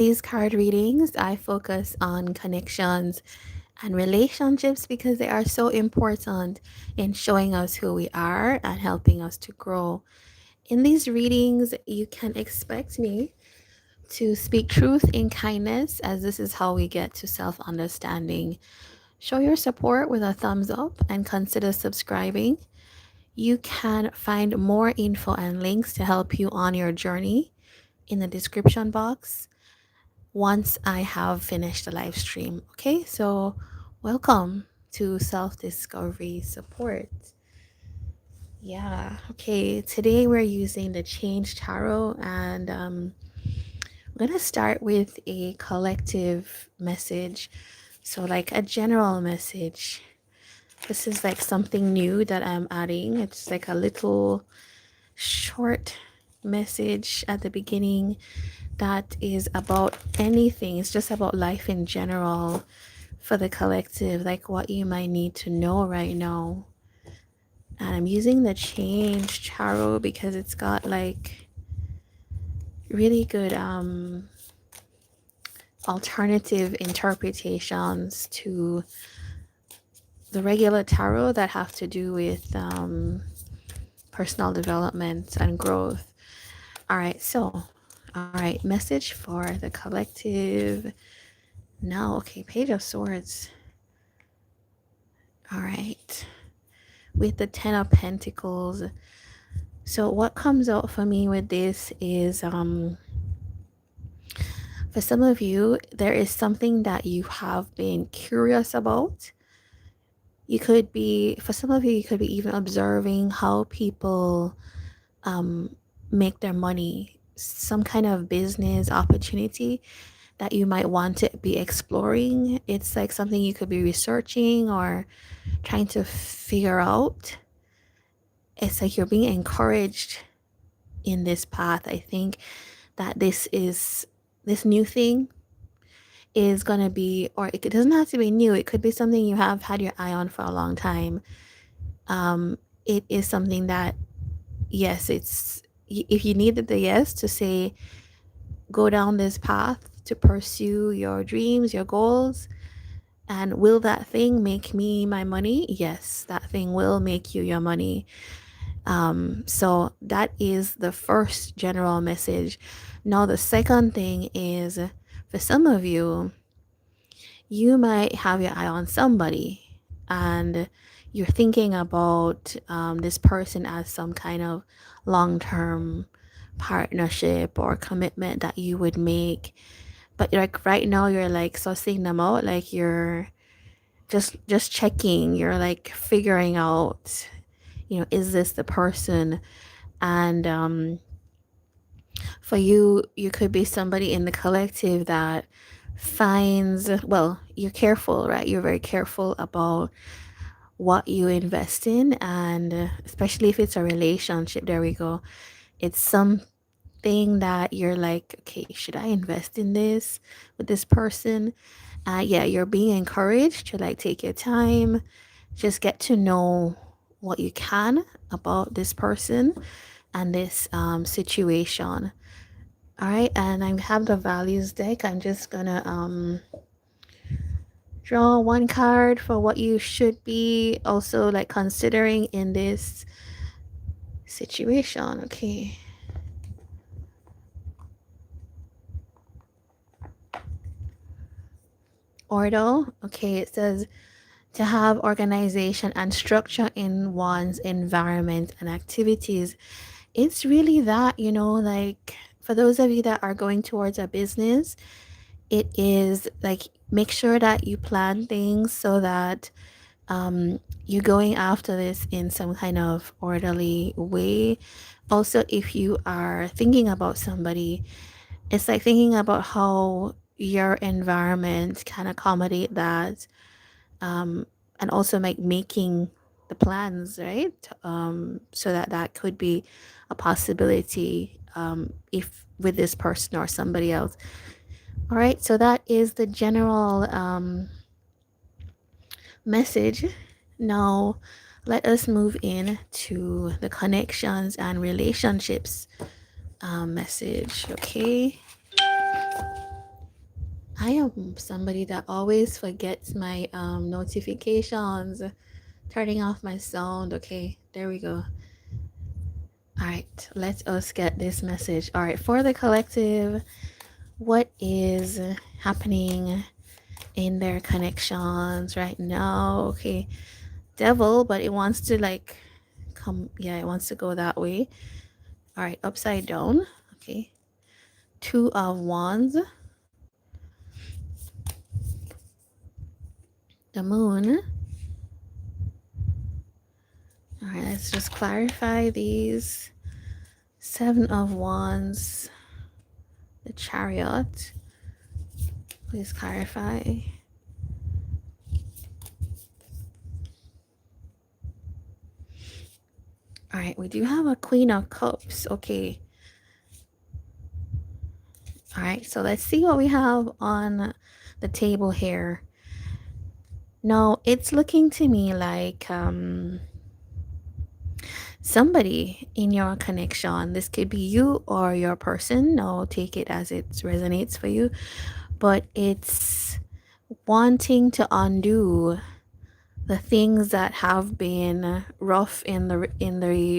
These card readings, I focus on connections and relationships because they are so important in showing us who we are and helping us to grow. In these readings, you can expect me to speak truth in kindness, as this is how we get to self understanding. Show your support with a thumbs up and consider subscribing. You can find more info and links to help you on your journey in the description box once I have finished the live stream. Okay, so welcome to Self Discovery Support. Yeah, okay, today we're using the Change Tarot, and I'm gonna start with a collective message. So, like a general message. This is like something new that I'm adding. It's like a little short message at the beginning that is about anything. It's just about life in general for the collective, like what you might need to know right now. And I'm using the Change Tarot because it's got like really good alternative interpretations to the regular tarot that have to do with personal development and growth. All right, so, all right, message for the collective. Now, okay, Page of Swords. All right, with the Ten of Pentacles. So, what comes out for me with this is for some of you, there is something that you have been curious about. You could be, for some of you, you could be even observing how people make their money, some kind of business opportunity that you might want to be exploring. It's like something you could be researching or trying to figure out. It's like you're being encouraged in this path. I think that this new thing is going to be, or it doesn't have to be new, it could be something you have had your eye on for a long time. It is something that, yes, it's, if you needed the yes to say go down this path to pursue your dreams, your goals, and will that thing make me my money? Yes, that thing will make you your money. So that is the first general message. Now the second thing is, for some of you, you might have your eye on somebody and you're thinking about this person as some kind of long-term partnership or commitment that you would make. But like right now you're like sussing them out, like you're just checking, you're like figuring out, is this the person? And for you, you could be somebody in the collective that finds, well, you're careful, right? You're very careful about what you invest in, and especially if it's a relationship, there we go. It's something that you're like, okay, should I invest in this with this person? Yeah, you're being encouraged to like take your time, just get to know what you can about this person and this situation. All right, and I have the values deck. I'm just gonna draw one card for what you should be also like considering in this situation. Okay. Ordo. Okay, it says to have organization and structure in one's environment and activities. It's really that, like for those of you that are going towards a business, it is like make sure that you plan things so that you're going after this in some kind of orderly way. Also, if you are thinking about somebody, it's like thinking about how your environment can accommodate that, and also like making the plans, right? So that that could be a possibility, if with this person or somebody else. All right, so that is the general message. Now, let us move in to the connections and relationships message. Okay. I am somebody that always forgets my notifications, turning off my sound. Okay, there we go. All right, let us get this message. All right, for the collective, what is happening in their connections right now? Okay, devil, but it wants to like come, yeah, it wants to go that way. All right, upside down. Okay, two of wands, the moon. All right, let's just clarify these. Seven of wands, the chariot. Please clarify. All right, we do have a queen of cups. Okay. All right, so let's see what we have on the table here. No, it's looking to me like somebody in your connection. This could be you or your person. No, take it as it resonates for you. But it's wanting to undo the things that have been rough in the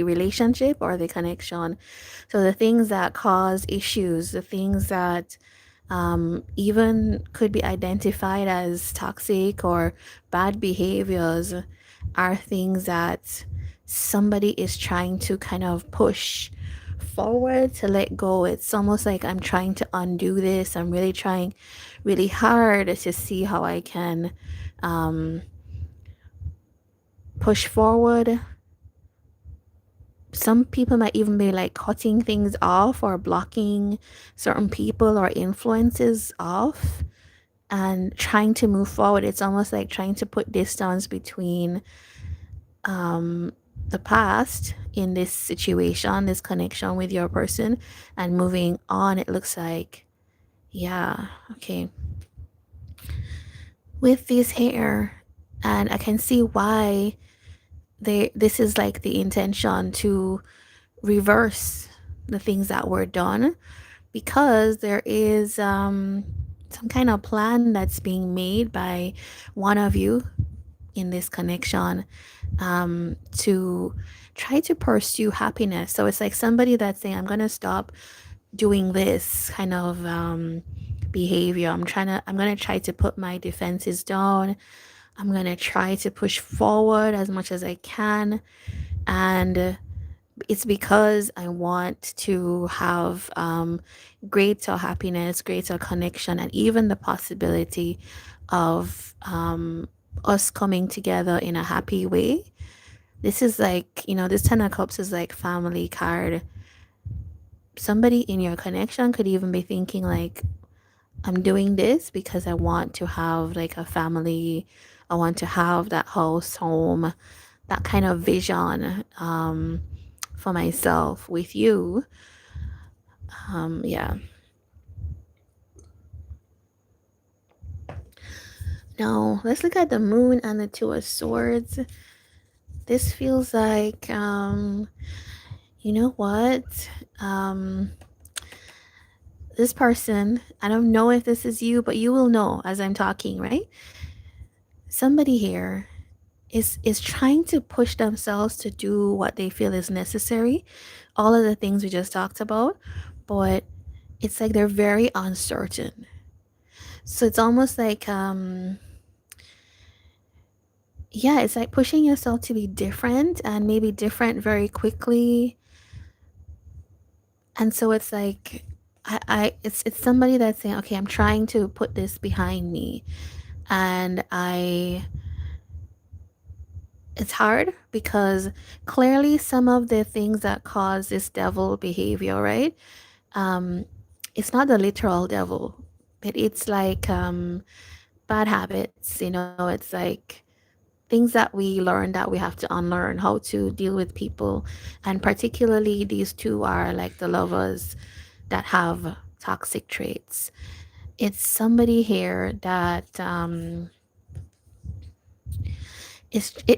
relationship or the connection. So the things that cause issues, the things that even could be identified as toxic or bad behaviors, are things that somebody is trying to kind of push forward to let go. It's almost like I'm trying to undo this. I'm really trying really hard to see how I can push forward. Some people might even be like cutting things off or blocking certain people or influences off and trying to move forward. It's almost like trying to put distance between the past in this situation, this connection with your person, and moving on. It looks like, yeah, okay. With this hair, and I can see why this is like the intention to reverse the things that were done, because there is some kind of plan that's being made by one of you in this connection to try to pursue happiness. So it's like somebody that's saying, I'm going to stop doing this kind of behavior. I'm going to try to put my defenses down. I'm going to try to push forward as much as I can. And it's because I want to have greater happiness, greater connection, and even the possibility of us coming together in a happy way. This is like, this Ten of Cups is like family card. Somebody in your connection could even be thinking like, I'm doing this because I want to have like a family. I want to have that house, home, that kind of vision for myself with you. Yeah. Now, let's look at the moon and the Two of Swords. This feels like, you know what? This person, I don't know if this is you, but you will know as I'm talking, right? Somebody here is trying to push themselves to do what they feel is necessary. All of the things we just talked about, but it's like they're very uncertain. So it's almost like yeah, it's like pushing yourself to be different and maybe different very quickly. And so it's like it's somebody that's saying, okay, I'm trying to put this behind me. And it's hard because clearly some of the things that cause this devil behavior, right? Um, it's not the literal devil, but it's like bad habits, it's like things that we learn that we have to unlearn, how to deal with people. And particularly these two are like the lovers that have toxic traits. It's somebody here that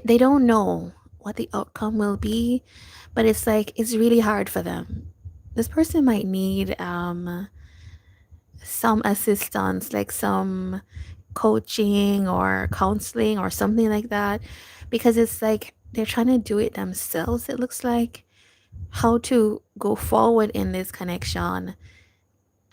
they don't know what the outcome will be, but it's like it's really hard for them. This person might need some assistance, like some coaching or counseling or something like that, because it's like they're trying to do it themselves, it looks like, how to go forward in this connection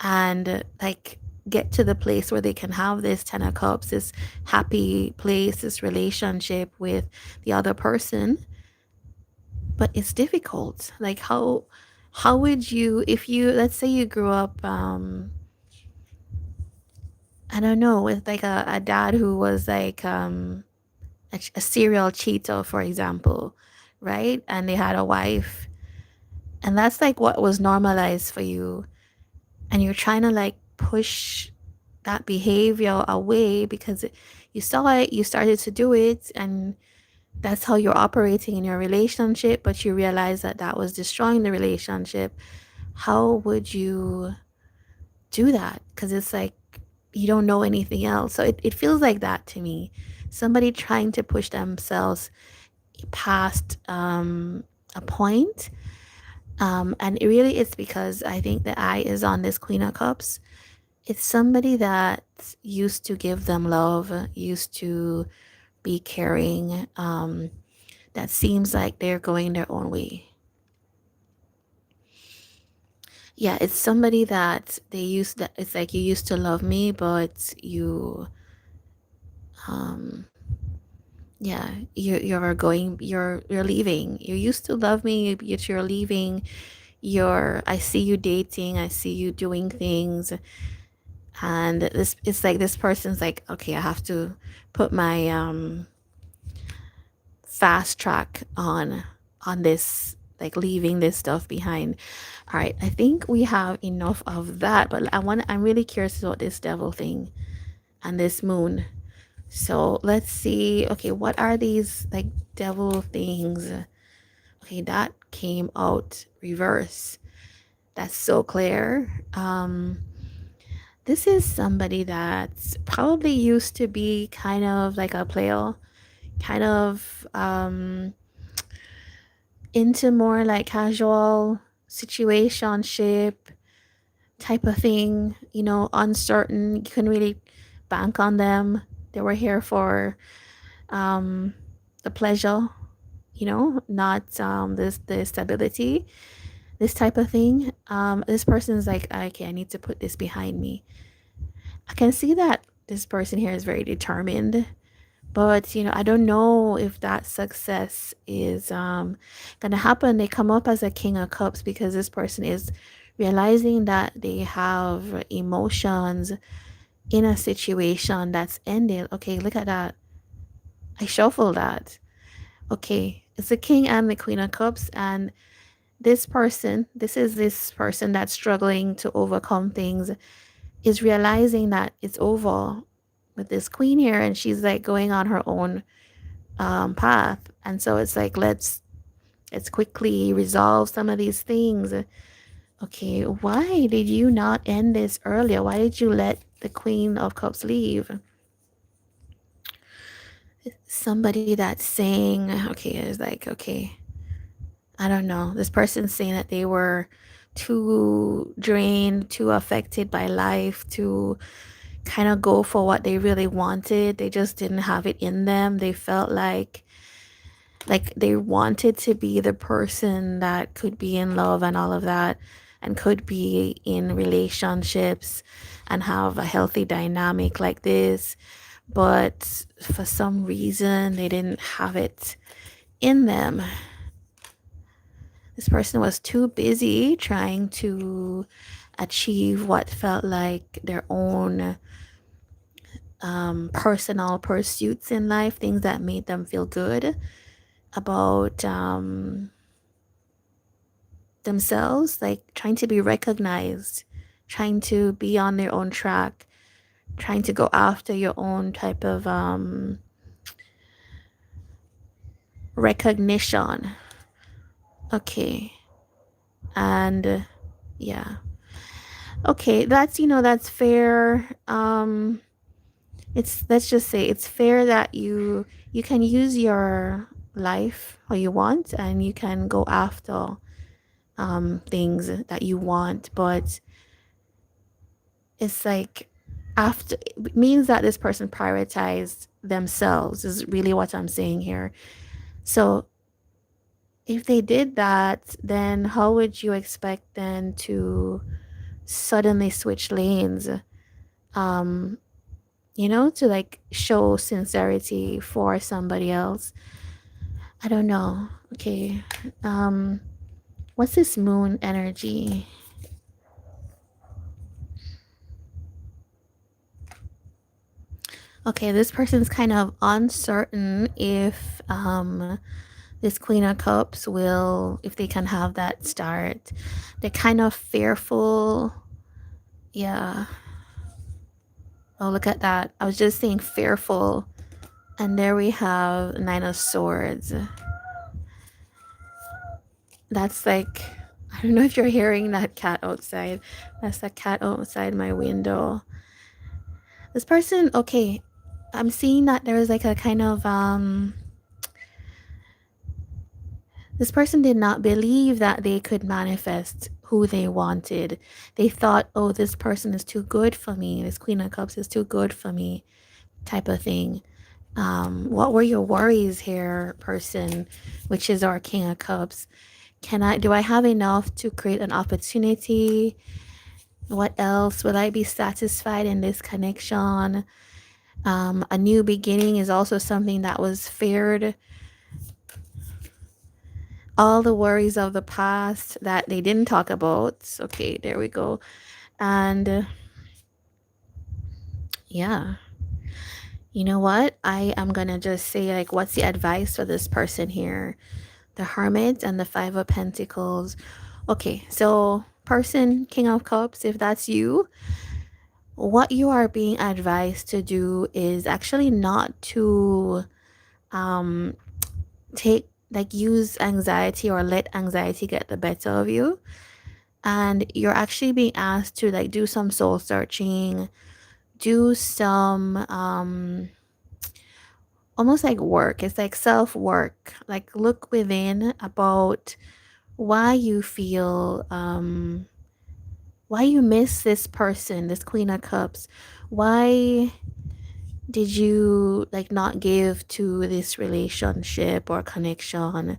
and like get to the place where they can have this 10 of cups, this happy place, this relationship with the other person. But it's difficult. Like how would you, if you, let's say you grew up, I don't know, with like a dad who was like a serial cheater, for example, right? And they had a wife, and that's like what was normalized for you, and you're trying to like push that behavior away because you saw it, you started to do it, and that's how you're operating in your relationship, but you realize that that was destroying the relationship. How would you do that? Because it's like you don't know anything else. So it feels like that to me. Somebody trying to push themselves past a point. And it really is because I think the eye is on this Queen of Cups. It's somebody that used to give them love, used to be caring, that seems like they're going their own way. Yeah, it's somebody that they used, that it's like you used to love me, but you, um, yeah, you're going, you're leaving. You used to love me, yet you're leaving. I see you dating, I see you doing things, and this, it's like this person's like, okay, I have to put my fast track on this, like leaving this stuff behind. All right, I think we have enough of that, but I'm really curious about this devil thing and this moon. So let's see. Okay, what are these like devil things? Okay, that came out reverse. That's so clear. This is somebody that's probably used to be kind of like a player, kind of into more like casual situationship type of thing, uncertain. You couldn't really bank on them. They were here for um, the pleasure, not the stability, this type of thing. This person's like, okay, I need to put this behind me. I can see that this person here is very determined, but I don't know if that success is gonna happen. They come up as a King of Cups because this person is realizing that they have emotions in a situation that's ended. Okay, look at that. I shuffle that. Okay, it's the King and the Queen of Cups, and this person that's struggling to overcome things, is realizing that it's over with this queen here, and she's like going on her own path. And so it's like, let's quickly resolve some of these things. Okay, why did you not end this earlier? Why did you let the Queen of Cups leave? Somebody that's saying, okay, it's like, okay, I don't know. This person's saying that they were too drained, too affected by life to kind of go for what they really wanted. They just didn't have it in them. They felt like they wanted to be the person that could be in love and all of that, and could be in relationships and have a healthy dynamic like this, but for some reason they didn't have it in them. This person was too busy trying to achieve what felt like their own personal pursuits in life, things that made them feel good about themselves, like trying to be recognized, trying to be on their own track, trying to go after your own type of recognition. Okay. And yeah. Okay, that's fair. It's, let's just say it's fair that you can use your life how you want, and you can go after things that you want, but it's like after it means that this person prioritized themselves is really what I'm saying here. So if they did that, then how would you expect them to suddenly switch lanes? Um, to like show sincerity for somebody else. I don't know. Okay. Um, what's this moon energy? Okay, this person's kind of uncertain if this Queen of Cups will, if they can have that start. They're kind of fearful. Yeah. Oh, look at that. I was just saying fearful. And there we have Nine of Swords. That's like, I don't know if you're hearing that cat outside. That's the cat outside my window. This person, okay, I'm seeing that there is like a kind of this person did not believe that they could manifest who they wanted. They thought, oh, this person is too good for me. This Queen of Cups is too good for me, type of thing. What were your worries here, person, which is our King of Cups? Do I have enough to create an opportunity? What else? Will I be satisfied in this connection? A new beginning is also something that was feared. All the worries of the past that they didn't talk about. Okay, there we go. And yeah, you know what? I am gonna just say, like, what's the advice for this person here? The Hermit and the Five of Pentacles. Okay, so person, King of Cups, if that's you, what you are being advised to do is actually not to um take like use anxiety or let anxiety get the better of you, and you're actually being asked to like do some soul searching, do some almost like work. It's like self work, like look within about why you feel why you miss this person, this Queen of Cups. Why did you like not give to this relationship or connection?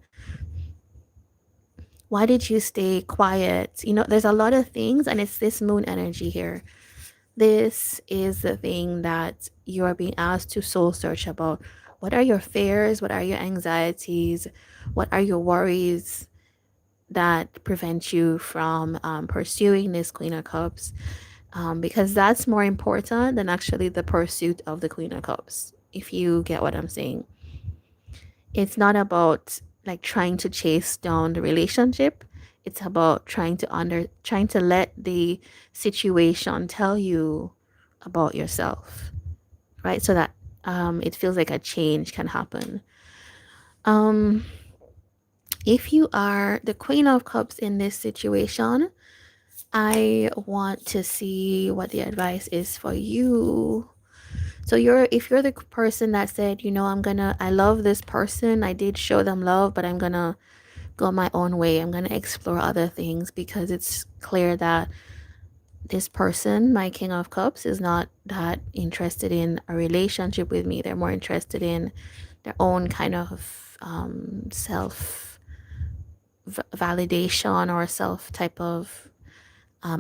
Why did you stay quiet? There's a lot of things, and it's this moon energy here. This is the thing that you are being asked to soul search about. What are your fears? What are your anxieties? What are your worries that prevent you from pursuing this Queen of Cups? Because that's more important than actually the pursuit of the Queen of Cups, if you get what I'm saying. It's not about like trying to chase down the relationship. It's about trying to let the situation tell you about yourself, right? So that it feels like a change can happen. Um, if you are the Queen of Cups in this situation, I want to see what the advice is for you. So if you're the person that said, I love this person, I did show them love, but I'm gonna go my own way. I'm gonna explore other things because it's clear that this person, my King of Cups, is not that interested in a relationship with me. They're more interested in their own kind of self validation or self type of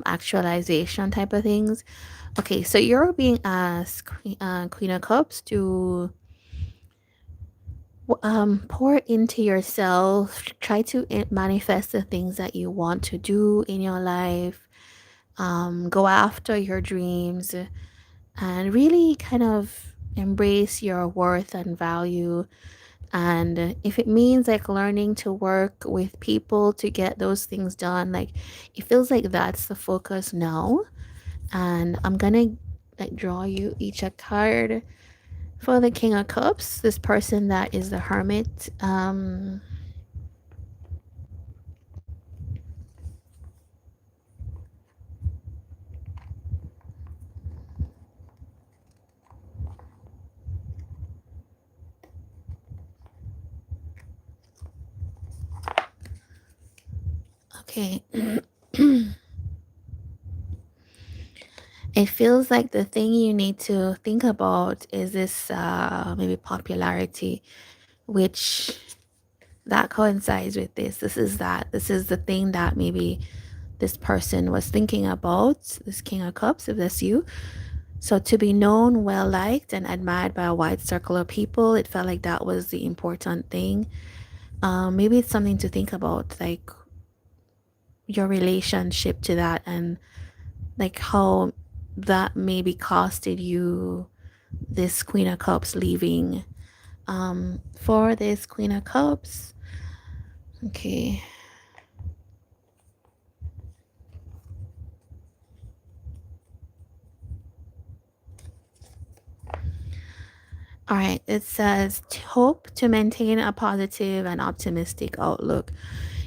actualization type of things. Okay, so you're being asked, Queen of Cups, to pour into yourself, try to manifest the things that you want to do in your life, go after your dreams, and really kind of embrace your worth and value. And if it means like learning to work with people to get those things done, like it feels like that's the focus now. And I'm gonna like draw you each a card for the King of Cups, this person that is the Hermit. Okay. It feels like the thing you need to think about is this maybe popularity, which that coincides with this. This is that. This is the thing that maybe this person was thinking about, this King of Cups, if that's you. So to be known, well liked, and admired by a wide circle of people, it felt like that was the important thing. Maybe it's something to think about, like your relationship to that, and like how that maybe costed you this Queen of Cups leaving. For this Queen of Cups, okay. All right, it says hope to maintain a positive and optimistic outlook.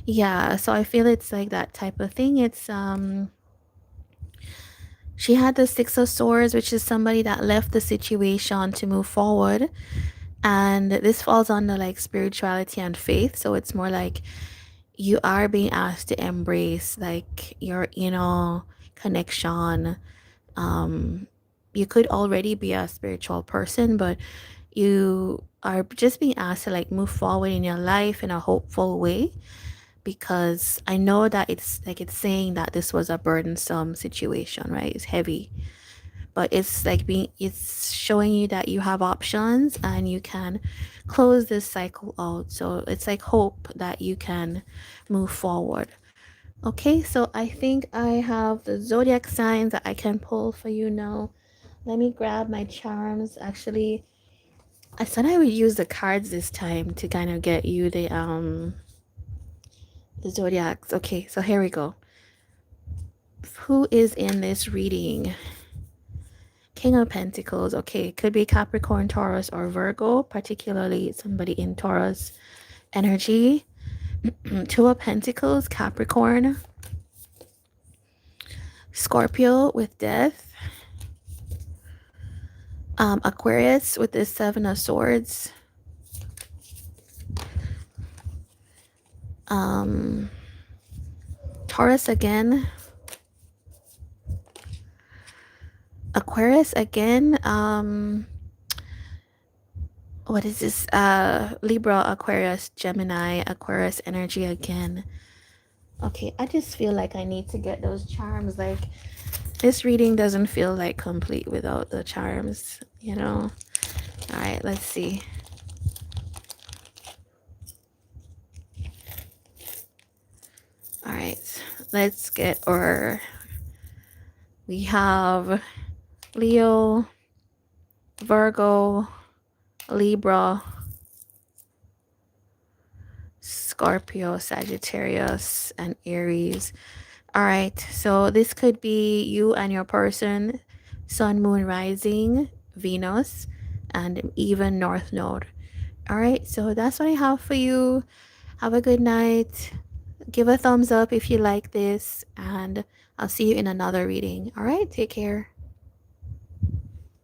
Yeah, so I feel it's like that type of thing. It's she had the Six of Swords, which is somebody that left the situation to move forward. And this falls under like spirituality and faith. So it's more like you are being asked to embrace like your inner connection. Um, you could already be a spiritual person, but you are just being asked to like move forward in your life in a hopeful way, because I know that it's saying that this was a burdensome situation, right? It's heavy, but it's like it's showing you that you have options and you can close this cycle out. So it's like hope that you can move forward. Okay, so I think I have the zodiac signs that I can pull for you now. Let me grab my charms. Actually, I said I would use the cards this time to kind of get you the zodiacs. Okay, so here we go. Who is in this reading? King of Pentacles. Okay, could be Capricorn, Taurus, or Virgo, particularly somebody in Taurus energy. Two of Pentacles, Capricorn. Scorpio with Death. Aquarius with the Seven of Swords. Taurus again. Aquarius again. What is this? Libra, Aquarius, Gemini, Aquarius energy again. Okay, I just feel like I need to get those charms. Like, this reading doesn't feel like complete without the charms, you know? All right, let's see. All right, let's get we have Leo, Virgo, Libra, Scorpio, Sagittarius, and Aries. All right, so this could be you and your person, Sun, Moon, Rising, Venus, and even North Node. All right, so that's what I have for you. Have a good night. Give a thumbs up if you like this, and I'll see you in another reading. All right, take care.